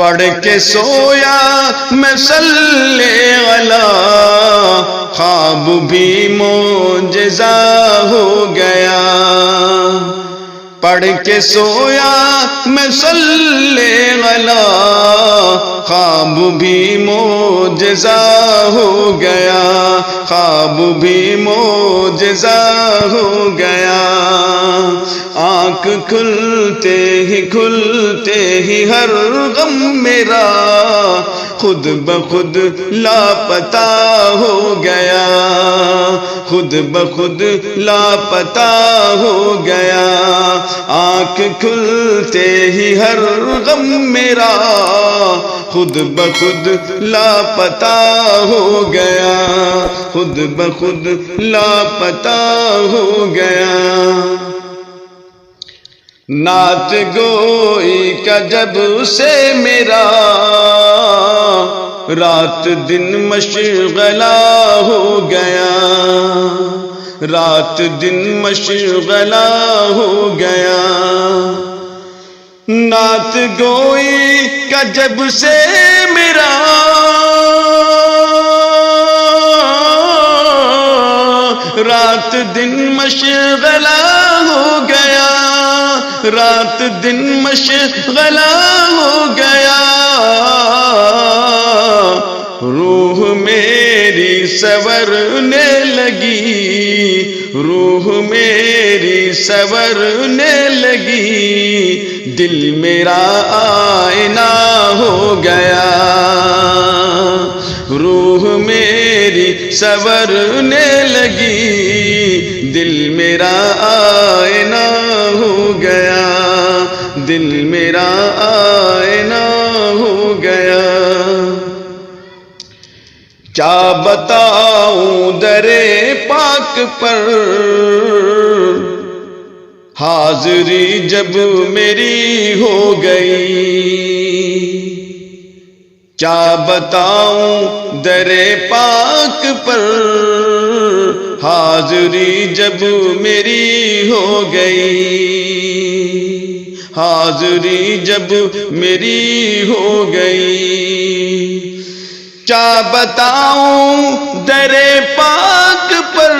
پڑھ کے سویا میں صلی علی، خواب بھی معجزہ ہو گیا۔ پڑھ کے سویا میں صلی علی، خواب بھی معجزہ ہو گیا، خواب بھی معجزہ ہو گیا۔ آنکھ کھلتے ہی ہر غم میرا خود بخود لاپتہ ہو گیا، خود بخود لاپتہ ہو گیا۔ آنکھ کھلتے ہی ہر غم میرا خود بخود لاپتہ ہو گیا، خود بخود لاپتہ ہو گیا۔ نعت گوئی کا جب سے میرا رات دن مشغلہ ہو گیا، رات دن مشغلہ ہو گیا۔ نعت گوئی کا جب سے میرا رات دن مشغلہ ہو گیا، رات دن مشغلہ ہو گیا۔ روح میری سنورنے لگی، روح میری سنورنے لگی، دل میرا آئینہ ہو گیا۔ روح میری سنورنے لگی، دل میرا آئینہ ہو گیا، دل میرا آئینہ ہو گیا۔ کیا بتاؤں در پاک پر حاضری جب میری ہو گئی، کیا بتاؤں در پاک پر حاضری جب میری ہو گئی، حاضری جب میری ہو گئی۔ کیا بتاؤں در پاک پر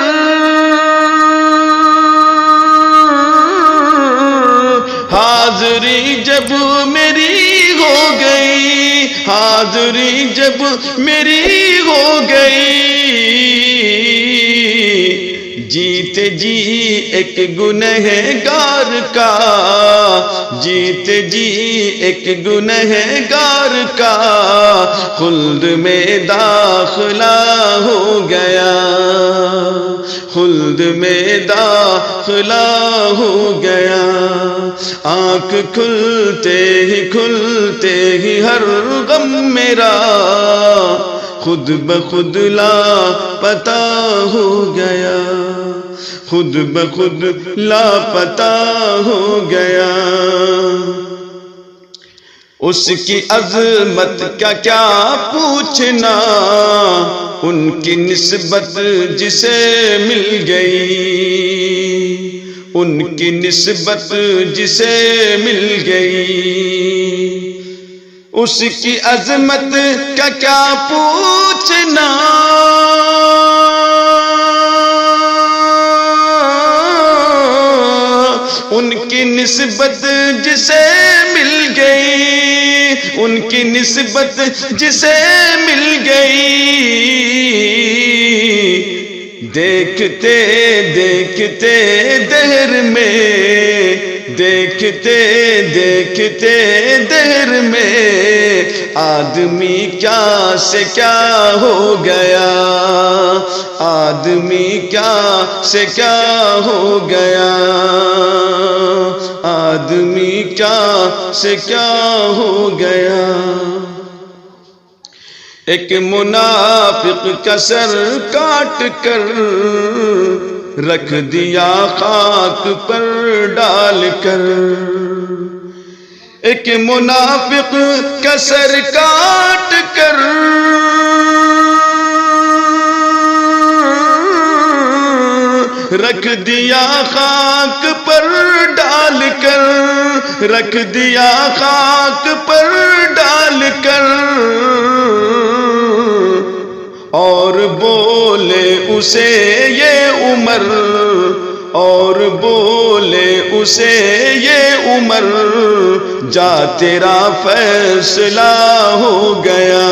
حاضری جب میری ہو گئی، حاضری جب میری ہو گئی۔ جیتے جی ایک گنہگار کا، جیتے جی ایک گنہگار کا خلد میں داخلہ ہو گیا، خلد میں داخلہ ہو گیا۔ آنکھ کھلتے ہی ہر غم میرا خود بخود لاپتہ ہو گیا، خود بخود لاپتہ ہو گیا۔ اس کی عظمت کا کیا پوچھنا، ان کی نسبت جسے مل گئی، ان کی نسبت جسے مل گئی۔ اس کی عظمت کا کیا پوچھنا، ان کی نسبت جسے مل گئی، ان کی نسبت جسے مل گئی۔ دیکھتے دیکھتے دہر میں، دیکھتے دیکھتے دہر میں آدمی کیا سے کیا ہو گیا، آدمی کیا سے کیا ہو گیا، آدمی کیا سے کیا ہو گیا۔ ایک منافق کا سر کاٹ کر رکھ دیا خاک پر ڈال کر، ایک منافق کا سر کاٹ کر رکھ دیا خاک پر ڈال کر، رکھ دیا خاک پر ڈال اسے یہ عمر، اور بولے اسے یہ عمر، جا تیرا فیصلہ ہو گیا،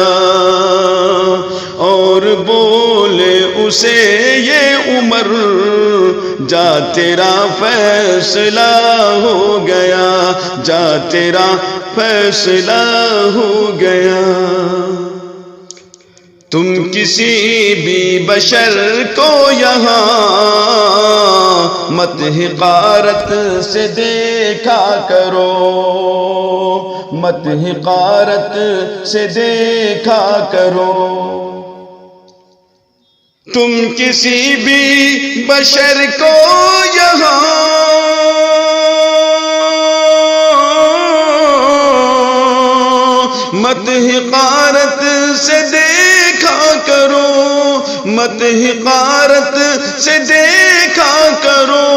اور بولے اسے یہ عمر، جا تیرا فیصلہ ہو گیا، جا تیرا فیصلہ ہو گیا۔ تم کسی بھی بشر کو یہاں مت حقارت سے دیکھا کرو، مت حقارت سے دیکھا کرو۔ تم کسی بھی بشر کو یہاں مت حقارت سے دیکھا کرو، مت حقارت سے دیکھا کرو۔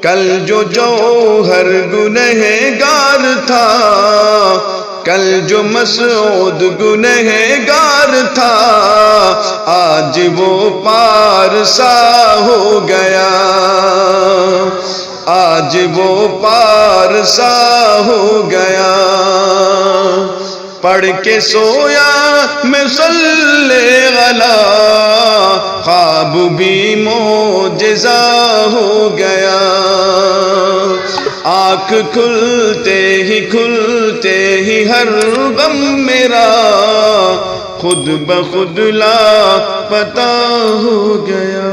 کل جو جوہر گنہگار تھا، کل جو مسعود گنہگار تھا، آج وہ پارسا ہو گیا، آج وہ پارسا ہو گیا۔ پڑھ کے سویا میں صلی علی، خواب بھی معجزہ ہو گیا۔ آنکھ کھلتے ہی ہر غم میرا خود بخود لاپتہ ہو گیا۔